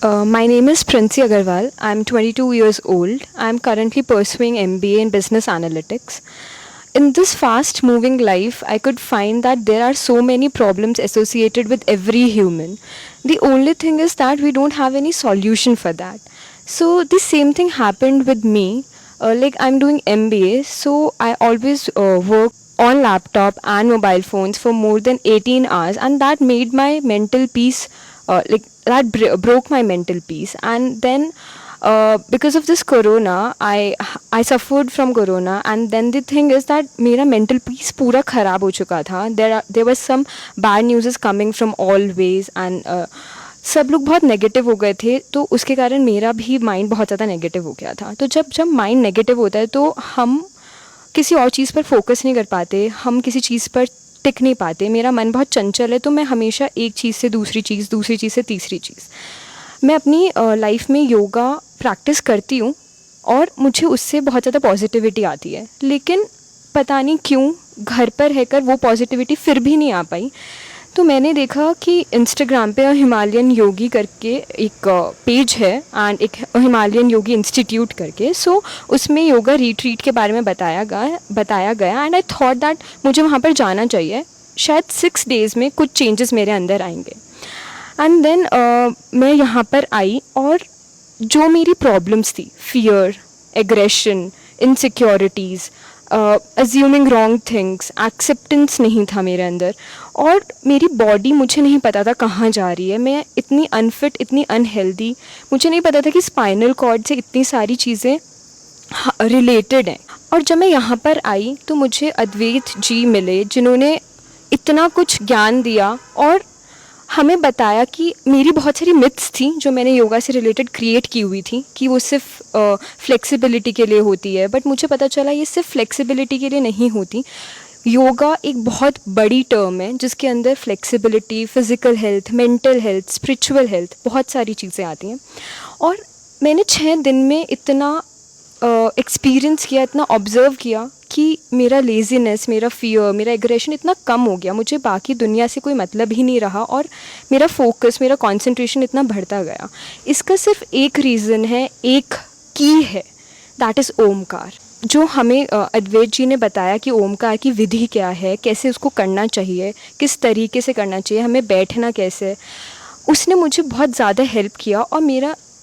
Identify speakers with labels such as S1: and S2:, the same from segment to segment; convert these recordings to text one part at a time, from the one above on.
S1: My name is Princy Agarwal. I'm 22 years old. I'm currently pursuing MBA in Business Analytics. In this fast moving life, I could find that there are so many problems associated with every human. The only thing is that we don't have any solution for that. So, the same thing happened with me. Like, I'm doing MBA, so I always work on laptop and mobile phones for more than 18 hours, and that made my mental peace broke my mental peace. And then because of this corona, I suffered from corona, and then the thing is that मेरा mental peace पूरा खराब हो चुका था. There was some bad news coming from all ways, and सब लोग बहुत negative हो गए थे, तो उसके कारण मेरा भी माइंड बहुत ज़्यादा नेगेटिव हो गया था. तो जब जब माइंड नेगेटिव होता है तो हम किसी और चीज़ पर फोकस नहीं कर पाते, हम किसी चीज़ पर टिक नहीं पाते. मेरा मन बहुत चंचल है, तो मैं हमेशा एक चीज़ से दूसरी चीज़ से तीसरी चीज़. मैं अपनी लाइफ में योगा प्रैक्टिस करती हूँ और मुझे उससे बहुत ज़्यादा पॉजिटिविटी आती है, लेकिन पता नहीं क्यों घर पर रहकर वो पॉजिटिविटी फिर भी नहीं आ पाई. तो मैंने देखा कि इंस्टाग्राम पे हिमालयन योगी करके एक पेज है, एंड एक हिमालयन योगी इंस्टीट्यूट करके. सो उसमें योगा रिट्रीट के बारे में बताया गया एंड आई थॉट दैट मुझे वहाँ पर जाना चाहिए. शायद 6 डेज़ में कुछ चेंजेस मेरे अंदर आएंगे. एंड देन मैं यहाँ पर आई, और जो मेरी प्रॉब्लम्स थी, fear, aggression, insecurities, assuming wrong things, acceptance नहीं था मेरे अंदर, और मेरी बॉडी, मुझे नहीं पता था कहाँ जा रही है. मैं इतनी अनफिट, इतनी अनहेल्दी, मुझे नहीं पता था कि स्पाइनल कॉर्ड से इतनी सारी चीज़ें रिलेटेड हैं. और जब मैं यहाँ पर आई तो मुझे अद्वैत जी मिले, जिन्होंने इतना कुछ ज्ञान दिया और हमें बताया कि मेरी बहुत सारी मिथ्स थी जो मैंने योगा से रिलेटेड क्रिएट की हुई थी, कि वो सिर्फ फ्लेक्सिबिलिटी के लिए होती है. बट मुझे पता चला ये सिर्फ फ्लेक्सिबिलिटी के लिए नहीं होती. योगा एक बहुत बड़ी टर्म है जिसके अंदर flexibility, physical health, mental health, spiritual health, बहुत सारी चीज़ें आती हैं. और मैंने 6 दिन में इतना एक्सपीरियंस किया, इतना ऑब्ज़र्व किया कि मेरा लेज़ीनेस, मेरा फियर, मेरा एग्रेशन इतना कम हो गया. मुझे बाकी दुनिया से कोई मतलब ही नहीं रहा, और मेरा फोकस, मेरा कंसंट्रेशन इतना बढ़ता गया. इसका सिर्फ एक रीज़न है, एक की है, दैट इज़ ओमकार. जो हमें अद्वैत जी ने बताया कि ओमकार की विधि क्या है, कैसे उसको करना चाहिए, किस तरीके से करना चाहिए, हमें बैठना कैसे, उसने मुझे बहुत ज़्यादा हेल्प किया. और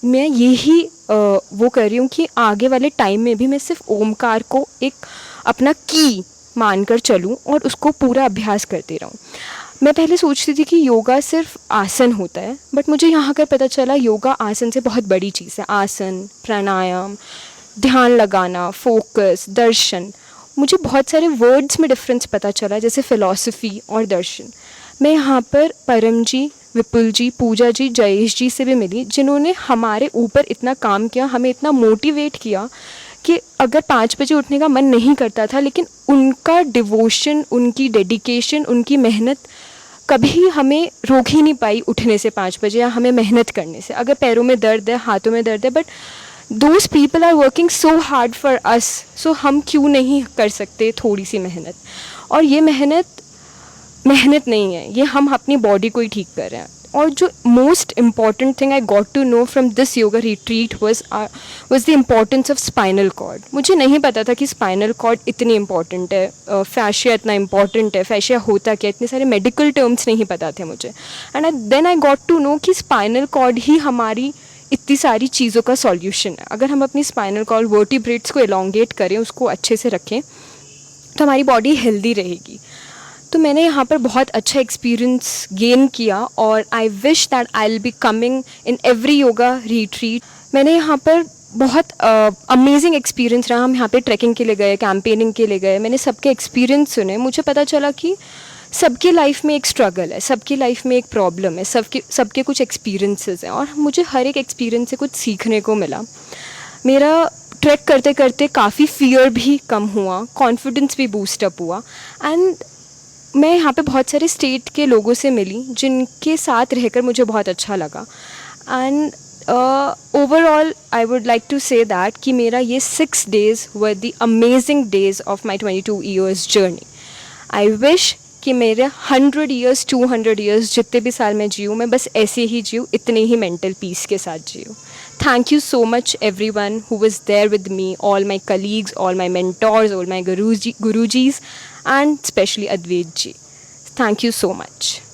S1: मैं यही वो कर रही हूँ कि आगे वाले टाइम में भी मैं सिर्फ ओमकार को एक अपना की मानकर चलूँ और उसको पूरा अभ्यास करती रहूँ. मैं पहले सोचती थी कि योगा सिर्फ आसन होता है, बट मुझे यहाँ कर पता चला योगा आसन से बहुत बड़ी चीज़ है. आसन, प्राणायाम, ध्यान लगाना, फोकस, दर्शन. मुझे बहुत सारे वर्ड्स में डिफरेंस पता चला, जैसे फ़िलॉसफी और दर्शन. मैं यहाँ पर परम जी, विपुल जी, पूजा जी, जयेश जी से भी मिली, जिन्होंने हमारे ऊपर इतना काम किया, हमें इतना मोटिवेट किया कि अगर 5 बजे उठने का मन नहीं करता था, लेकिन उनका डिवोशन, उनकी डेडिकेशन, उनकी मेहनत कभी हमें रोक ही नहीं पाई उठने से 5 बजे, या हमें मेहनत करने से. अगर पैरों में दर्द है, हाथों में दर्द है, but those people are working so hard for us, so हम क्यों नहीं कर सकते थोड़ी सी मेहनत. और ये मेहनत नहीं है, ये हम अपनी बॉडी को ही ठीक कर रहे हैं. और जो most important thing I got to know from this yoga retreat was the importance of spinal cord. मुझे नहीं पता था कि स्पाइनल कॉर्ड इतनी इम्पॉर्टेंट है, फैशिया इतना इम्पॉर्टेंट है, फैशिया होता क्या, इतने सारे मेडिकल टर्म्स नहीं पता थे मुझे. And then I got to know कि स्पाइनल कॉर्ड ही हमारी इतनी सारी चीज़ों का सॉल्यूशन है. अगर हम अपनी स्पाइनल कॉर्ड, वर्टिब्रेट्स को एलोंगेट करें, उसको अच्छे से रखें, तो हमारी बॉडी हेल्दी रहेगी. तो मैंने यहाँ पर बहुत अच्छा एक्सपीरियंस गेन किया, और I wish that I will be coming in every yoga retreat. मैंने यहाँ पर बहुत अमेजिंग एक्सपीरियंस रहा. हम यहाँ पे ट्रैकिंग के लिए गए, कैंपेनिंग के लिए गए, मैंने सबके एक्सपीरियंस सुने. मुझे पता चला कि सबकी लाइफ में एक स्ट्रगल है, सबकी लाइफ में एक प्रॉब्लम है, सबके कुछ एक्सपीरियंसेस हैं, और मुझे हर एक एक्सपीरियंस से कुछ सीखने को मिला. मेरा ट्रैक करते करते काफ़ी फियर भी कम हुआ, कॉन्फिडेंस भी बूस्टअप हुआ. एंड मैं यहाँ पे बहुत सारे स्टेट के लोगों से मिली, जिनके साथ रहकर मुझे बहुत अच्छा लगा. And overall I would like to say that कि मेरा ये 6 days were the amazing days of my 22 years journey. I wish कि मेरे 100 ईयर्स 200 ईयर्स जितने भी साल मैं जीऊँ, मैं बस ऐसे ही जीऊँ, इतने ही मेंटल पीस के साथ जीऊँ. Thank you so much everyone who was there with me, all my colleagues, all my mentors, all my gurujis, and especially Advait ji. Thank you so much.